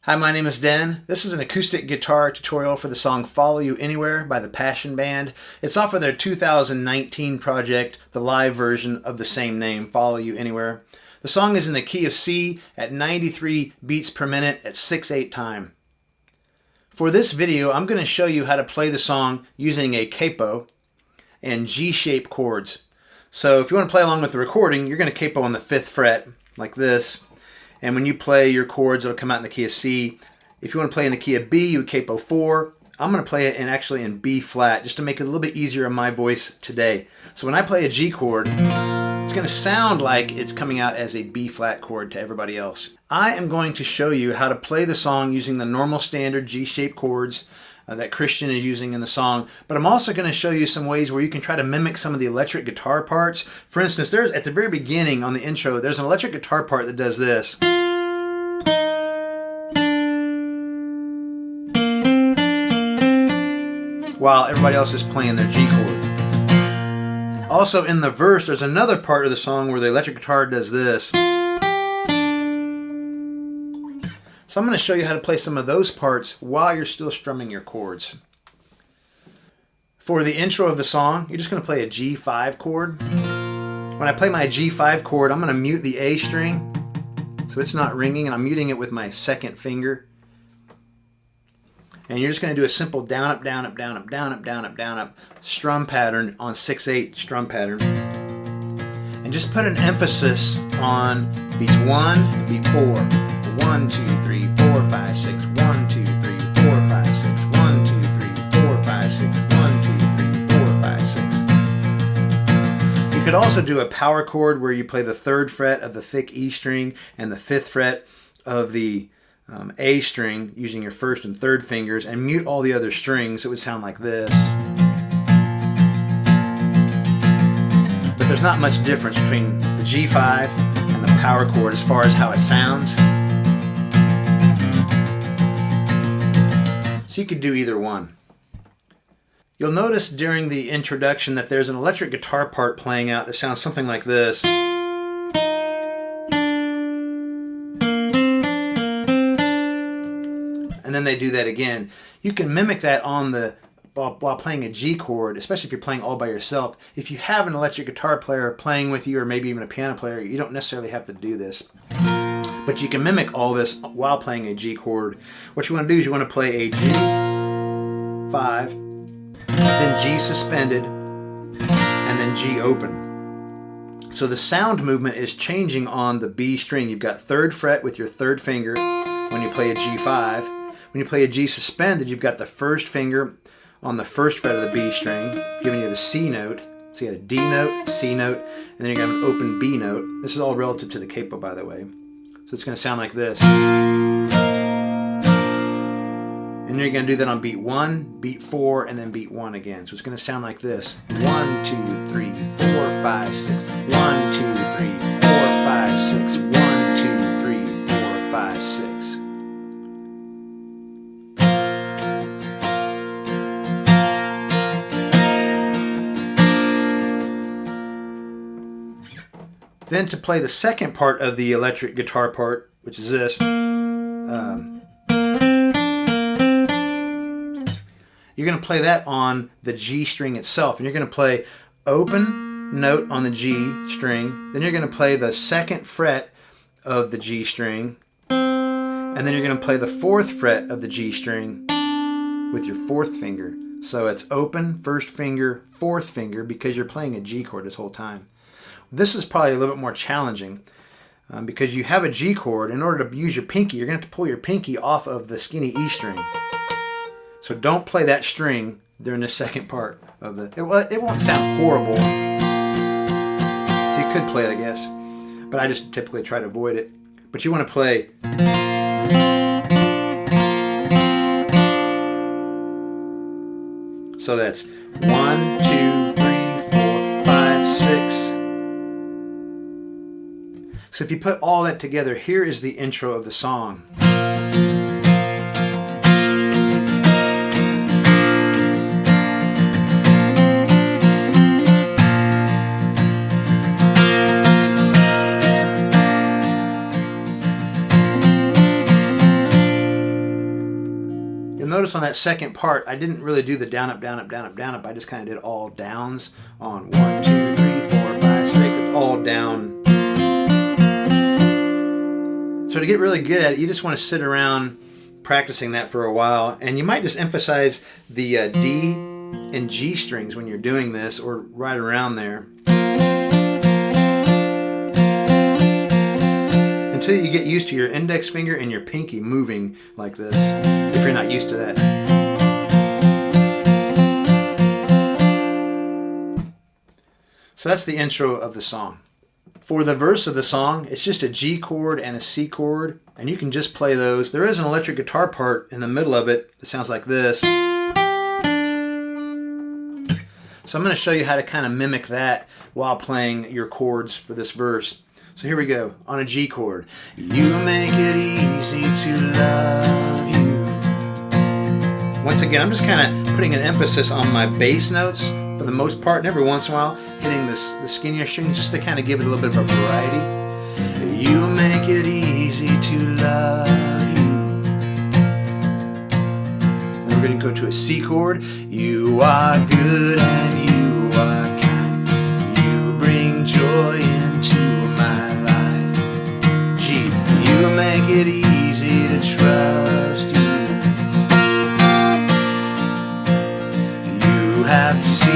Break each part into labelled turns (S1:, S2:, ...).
S1: Hi, my name is Den. This is an acoustic guitar tutorial for the song Follow You Anywhere by the Passion Band. It's off of their 2019 project, the live version of the same name, Follow You Anywhere. The song is in the key of C at 93 beats per minute at 6/8 time. For this video, I'm going to show you how to play the song using a capo and G-shaped chords. So if you want to play along with the recording, you're going to capo on the 5th fret like this. And when you play your chords, it'll come out in the key of C. If you want to play in the key of B, you would capo 4. I'm going to play it actually in B flat, just to make it a little bit easier on my voice today. So when I play a G chord, it's going to sound like it's coming out as a B flat chord to everybody else. I am going to show you how to play the song using the normal standard G-shaped chords that Kristian is using in the song, but I'm also going to show you some ways where you can try to mimic some of the electric guitar parts. For instance, there's at the very beginning on the intro, there's an electric guitar part that does this. While everybody else is playing their G chord. Also in the verse, there's another part of the song where the electric guitar does this. So I'm going to show you how to play some of those parts while you're still strumming your chords. For the intro of the song, you're just going to play a G5 chord. When I play my G5 chord, I'm going to mute the A string so it's not ringing, and I'm muting it with my 2nd finger. And you're just going to do a simple down, up, down, up, down, up, down, up, down, up, down, up strum pattern on 6/8 strum pattern. And just put an emphasis on beats 1 and beat 4. 1, 2, 3, 4, 5, 6. 1, 2, 3, 4, 5, 6. 1, 2, 3, 4, 5, 6. 1, 2, 3, 4, 5, 6. You could also do a power chord where you play the 3rd fret of the thick E string and the 5th fret of the A string using your 1st and 3rd fingers, and mute all the other strings. It would sound like this. But there's not much difference between the G5 and the power chord as far as how it sounds. So you could do either one. You'll notice during the introduction that there's an electric guitar part playing out that sounds something like this. And then they do that again. You can mimic that on the while playing a G chord, especially if you're playing all by yourself. If you have an electric guitar player playing with you, or maybe even a piano player, you don't necessarily have to do this. But you can mimic all this while playing a G chord. What you want to do is you want to play a G5, then G suspended, and then G open. So the sound movement is changing on the B string. You've got 3rd fret with your 3rd finger when you play a G5. When you play a G suspended, you've got the 1st finger on the 1st fret of the B string, giving you the C note. So you got a D note, C note, and then you're going to have an open B note. This is all relative to the capo, by the way. So it's going to sound like this. And you're going to do that on beat 1, beat 4, and then beat 1 again. So it's going to sound like this. 1, 2, 3, 4, 5, 6. 1, 2, 3, 4, 5, 6. 1, 2, 3, 4, 5, 6. Then to play the second part of the electric guitar part, which is this, you're going to play that on the G string itself. And you're going to play open note on the G string. Then you're going to play the 2nd fret of the G string. And then you're going to play the 4th fret of the G string with your 4th finger. So it's open, 1st finger, 4th finger, because you're playing a G chord this whole time. This is probably a little bit more challenging because you have a G chord. In order to use your pinky, you're going to have to pull your pinky off of the skinny E string. So don't play that string during the 2nd part of the... It won't sound horrible. So you could play it, I guess. But I just typically try to avoid it. But you want to play... So that's 1, 2, 3, 4, 5, 6... So if you put all that together, here is the intro of the song. notice on that second part, I didn't really do the down, up, down, up, down, up, down, up. I just kind of did all downs on 1, 2, 3, 4, 5, 6. It's all down. So to get really good at it, you just want to sit around practicing that for a while, and you might just emphasize the D and G strings when you're doing this, or right around there, until you get used to your index finger and your pinky moving like this, if you're not used to that. So that's the intro of the song. For the verse of the song, it's just a G chord and a C chord, and you can just play those. There is an electric guitar part in the middle of it that sounds like this. So I'm going to show you how to kind of mimic that while playing your chords for this verse. So here we go, on a G chord. You make it easy to love you. Once again, I'm just kind of putting an emphasis on my bass notes for the most part, and every once in a while hitting the skinnier strings just to kind of give it a little bit of a variety. You make it easy to love you. Then we're going to go to a C chord. You are good and you are kind. You bring joy into my life. G. You make it easy to trust you. You have to see.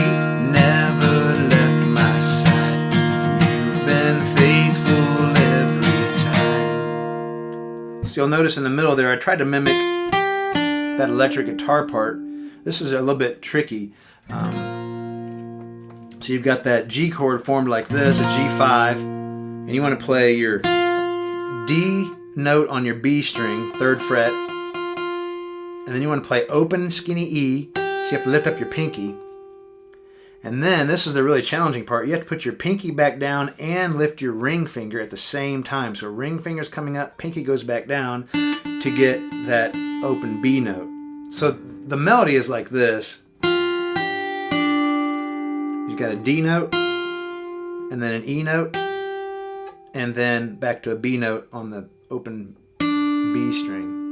S1: So you'll notice in the middle there, I tried to mimic that electric guitar part. This is a little bit tricky. So you've got that G chord formed like this, a G5, and you want to play your D note on your B string, 3rd fret, and then you want to play open skinny E, so you have to lift up your pinky. And then, this is the really challenging part, you have to put your pinky back down and lift your ring finger at the same time. So ring finger's coming up, pinky goes back down to get that open B note. So the melody is like this. You've got a D note, and then an E note, and then back to a B note on the open B string.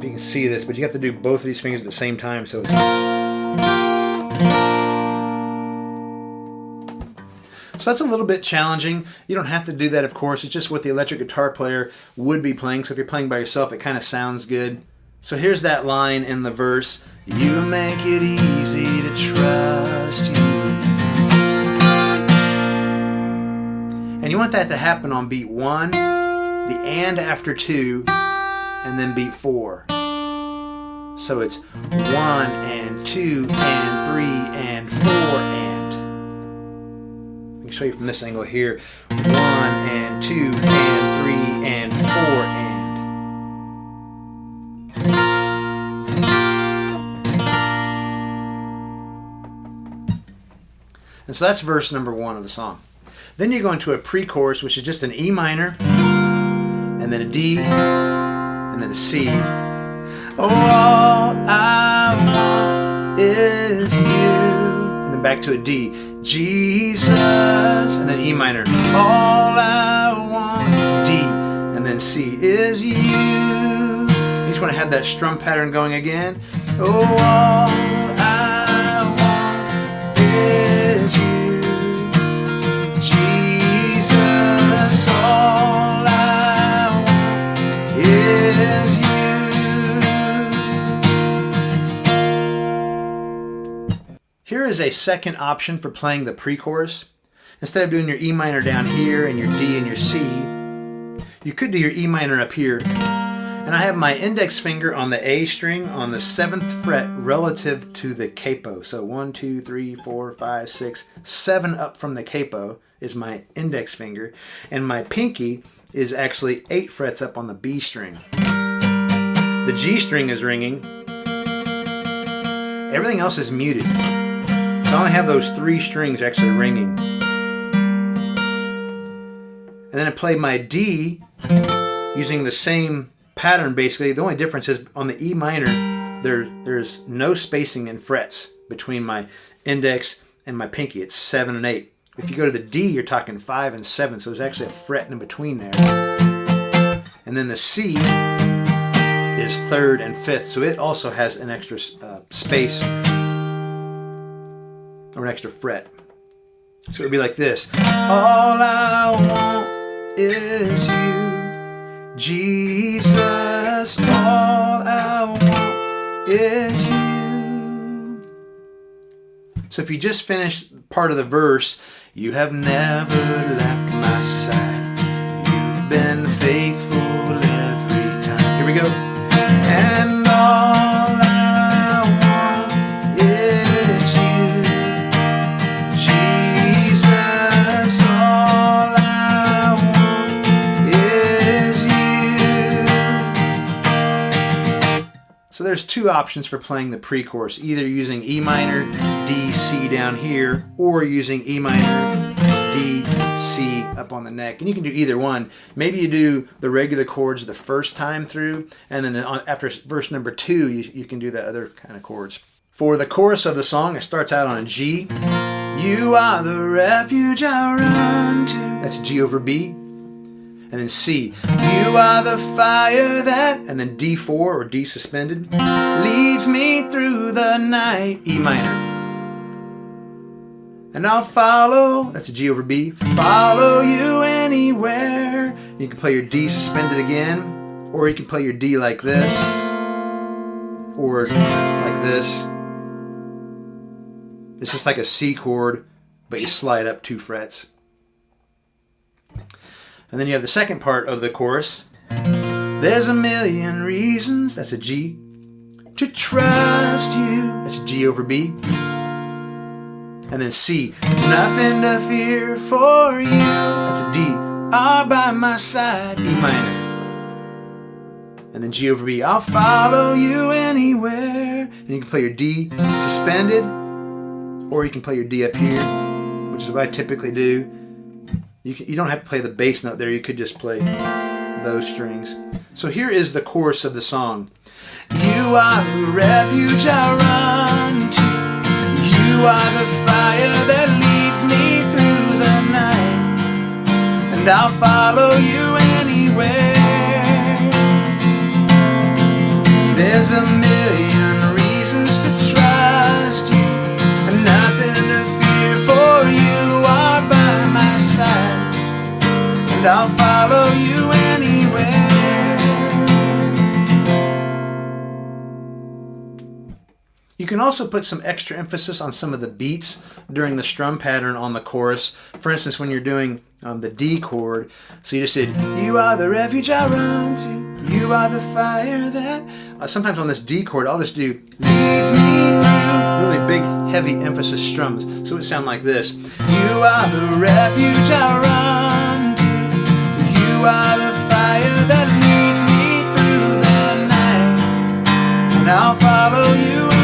S1: You can see this, but you have to do both of these fingers at the same time. So that's a little bit challenging. You don't have to do that, of course. It's just what the electric guitar player would be playing. So if you're playing by yourself, it kind of sounds good. So here's that line in the verse. You make it easy to trust you. And you want that to happen on beat 1, the and after 2, and then beat 4. So it's 1 and 2 and 3 and 4 and. I can show you from this angle here. 1 and 2 and 3 and 4 and. And so that's verse number 1 of the song. Then you go into a pre-chorus, which is just an E minor, and then a D, and then a C. Oh, all I want is you. And then back to a D. Jesus. And then E minor. All I want is D. And then C is you. You just want to have that strum pattern going again. Oh, all I want is you. Jesus. All I want is you. Here is a second option for playing the pre-chorus. Instead of doing your E minor down here and your D and your C, you could do your E minor up here. And I have my index finger on the A string on the 7th fret relative to the capo. So 1, 2, 3, 4, 5, 6, 7 up from the capo is my index finger. And my pinky is actually 8 frets up on the B string. The G string is ringing. Everything else is muted. So I only have those 3 strings actually ringing. And then I play my D using the same pattern basically. The only difference is on the E minor, there's no spacing in frets between my index and my pinky. It's 7 and 8. If you go to the D, you're talking 5 and 7, so there's actually a fret in between there. And then the C is 3rd and 5th, so it also has an extra space or an extra fret. So it would be like this. All I want is you, Jesus. All I want is you. So if you just finish part of the verse, you have never left my side. You've been faithful every time. Here we go. And all I want is you, Jesus. All I want is you. So there's two options for playing the pre-chorus, either using E minor, D, C down here, or using E minor, D, C up on the neck. And you can do either one. Maybe you do the regular chords the first time through, and then after verse number 2, you can do the other kind of chords. For the chorus of the song, it starts out on a G. You are the refuge I run to. That's G over B. And then C. You are the fire that, and then D4 or D suspended, leads me through the night. E minor. And I'll follow, that's a G over B, follow you anywhere. You can play your D suspended again, or you can play your D like this, or like this. It's just like a C chord, but you slide up 2 frets. And then you have the second part of the chorus. There's a million reasons, that's a G, to trust you, that's a G over B. And then C, nothing to fear for you, that's a D, all by my side, E minor. And then G over B, I'll follow you anywhere. And you can play your D suspended, or you can play your D up here, which is what I typically do. You don't have to play the bass note there, you could just play those strings. So here is the chorus of the song. You are the refuge I run to. You are the fire that leads me through the night, and I'll follow you anywhere. There's a million reasons to trust you, and nothing to fear, for you are by my side, and I'll follow you anywhere. You can also put some extra emphasis on some of the beats during the strum pattern on the chorus. For instance, when you're doing the D chord, so you just did, you are the refuge I run to, you are the fire that... sometimes on this D chord, I'll just do, leads me through, really big, heavy emphasis strums. So it would sound like this. You are the refuge I run to, you are the fire that leads me through the night, and I'll follow you anywhere.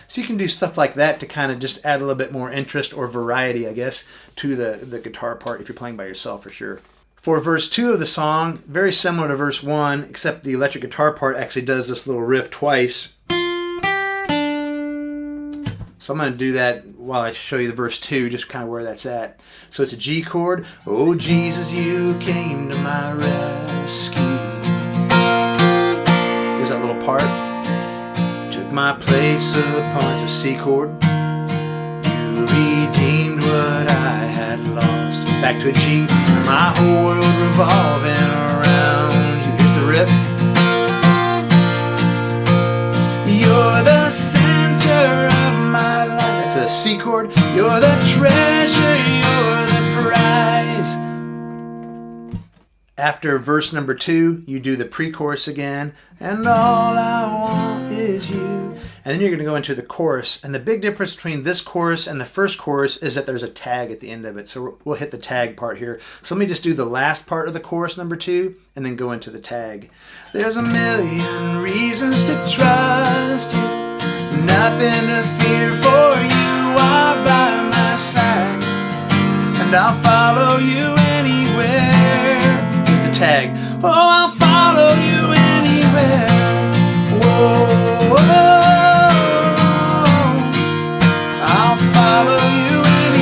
S1: So you can do stuff like that to kind of just add a little bit more interest or variety, I guess, to the guitar part if you're playing by yourself, for sure. For verse 2 of the song, very similar to verse 1, except the electric guitar part actually does this little riff twice. So I'm going to do that while I show you the verse 2, just kind of where that's at. So it's a G chord. Oh Jesus, you came to my rescue. Here's that little part. Took my place upon, it's a C chord. You redeemed what I had lost. Back to a G. My whole world revolving around you. Here's the riff. You're the center of my life. That's a C chord. You're the treasure, you're the prize. After verse number 2, you do the pre-chorus again. And all I want is you. And then you're going to go into the chorus. And the big difference between this chorus and the first chorus is that there's a tag at the end of it. So we'll hit the tag part here. So let me just do the last part of the chorus, number 2, and then go into the tag. There's a million reasons to trust you, nothing to fear, for you are by my side, and I'll follow you anywhere. Here's the tag. Oh, I'll follow you anywhere. Whoa, whoa. I'll follow you anywhere.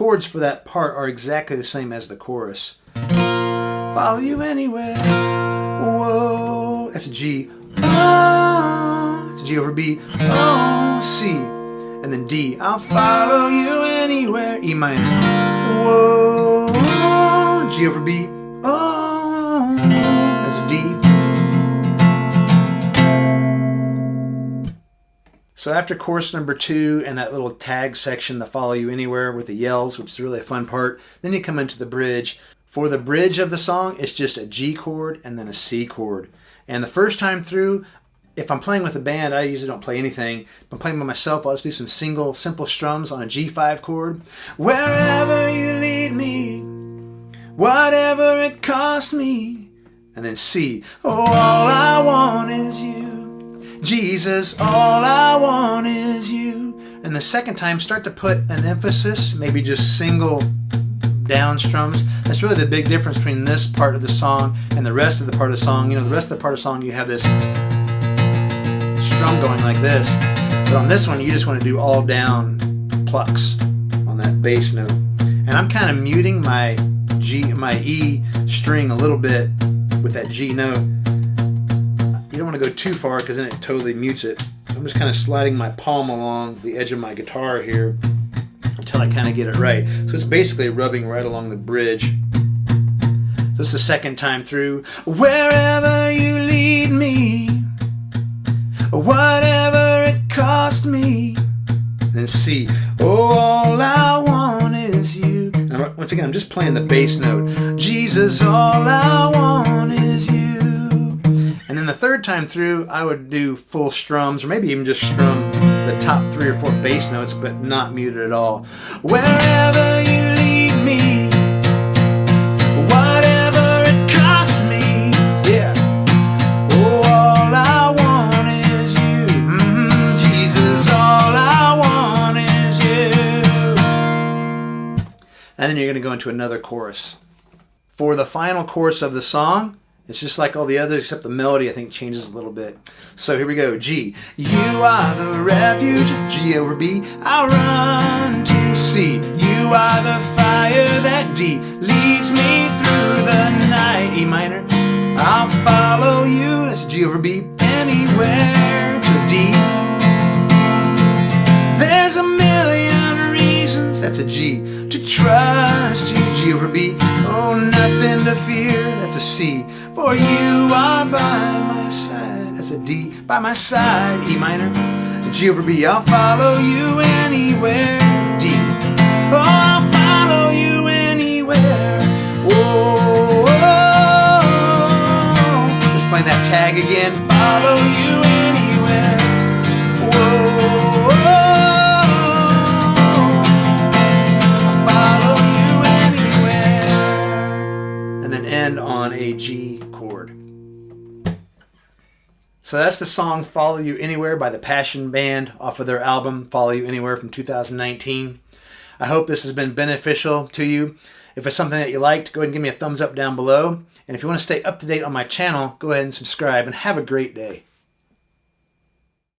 S1: chords for that part are exactly the same as the chorus. Follow you anywhere. Whoa. That's a G. Oh. It's a G over B. Oh, C. And then D. I'll follow you anywhere. E minor. Whoa. G over B. Oh. That's a D. So after chorus number 2 and that little tag section, the Follow You Anywhere with the yells, which is really a fun part, then you come into the bridge. For the bridge of the song, it's just a G chord and then a C chord. And the first time through, if I'm playing with a band, I usually don't play anything. If I'm playing by myself, I'll just do some simple strums on a G5 chord. Wherever you lead me, whatever it cost me. And then C. Oh, all I want is you. Jesus, all I want is you. And the second time, start to put an emphasis, maybe just single down strums. That's really the big difference between this part of the song and the rest of the part of the song. You know, the rest of the part of the song, you have this strum going like this. But on this one, you just want to do all down plucks on that bass note. And I'm kind of muting my E string a little bit with that G note. You don't want to go too far because then it totally mutes it. I'm just kind of sliding my palm along the edge of my guitar here until I kind of get it right. So it's basically rubbing right along the bridge. This is the second time through. Wherever you lead me, whatever it cost me. Then C. Oh, all I want is you. Now, once again, I'm just playing the bass note. Jesus, all I want is you. And then the third time through, I would do full strums, or maybe even just strum the top 3 or 4 bass notes, but not muted at all. Wherever you lead me, whatever it cost me, yeah. Oh, all I want is you. Jesus, all I want is you. And then you're going to go into another chorus. For the final chorus of the song, it's just like all the others, except the melody, I think, changes a little bit. So here we go. G. You are the refuge. G over B. I'll run to C. You are the fire that D leads me through the night. E minor. I'll follow you. That's G over B. Anywhere to D. There's a million reasons. That's a G. To trust you. G over B. Oh, nothing to fear. That's a C. For you are by my side. That's a D. By my side. E minor. G over B. I'll follow you anywhere. D. Oh, I'll follow you anywhere. Whoa, whoa. Just playing that tag again. Follow you anywhere. Whoa, whoa. I'll follow you anywhere. And then end on a G chord. So that's the song Follow You Anywhere by the Passion Band off of their album Follow You Anywhere from 2019. I hope this has been beneficial to you. If it's something that you liked, go ahead and give me a thumbs up down below. And if you want to stay up to date on my channel, go ahead and subscribe and have a great day.